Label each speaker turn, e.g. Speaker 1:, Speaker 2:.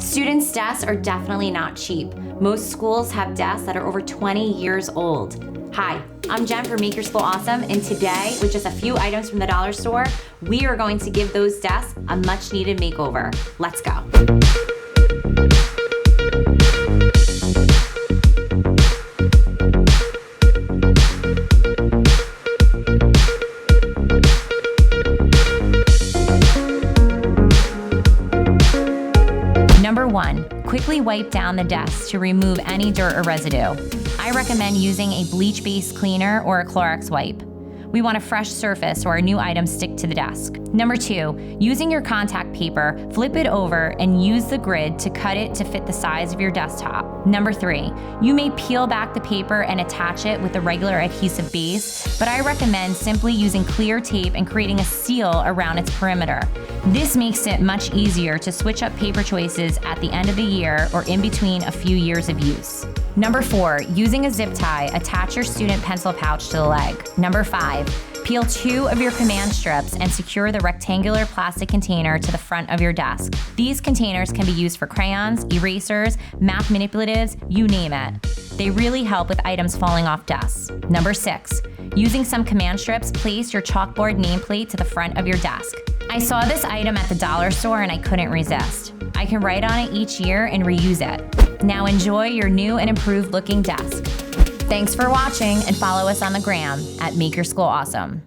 Speaker 1: Students' desks are definitely not cheap. Most schools have desks that are over 20 years old. Hi, I'm Jen from Make Your School Awesome, and today, with just a few items from the dollar store, we are going to give those desks a much-needed makeover. Let's go. Number 1, quickly wipe down the desk to remove any dirt or residue. I recommend using a bleach-based cleaner or a Clorox wipe. We want a fresh surface so our new items stick to the desk. Number 2, using your contact paper, flip it over and use the grid to cut it to fit the size of your desktop. Number 3, you may peel back the paper and attach it with a regular adhesive base, but I recommend simply using clear tape and creating a seal around its perimeter. This makes it much easier to switch up paper choices at the end of the year or in between a few years of use. Number 4, using a zip tie, attach your student pencil pouch to the leg. Number 5, peel 2 of your command strips and secure the rectangular plastic container to the front of your desk. These containers can be used for crayons, erasers, math manipulatives, you name it. They really help with items falling off desks. Number 6, using some command strips, place your chalkboard nameplate to the front of your desk. I saw this item at the dollar store and I couldn't resist. I can write on it each year and reuse it. Now enjoy your new and improved looking desk. Thanks for watching and follow us on the gram at Make Your School Awesome.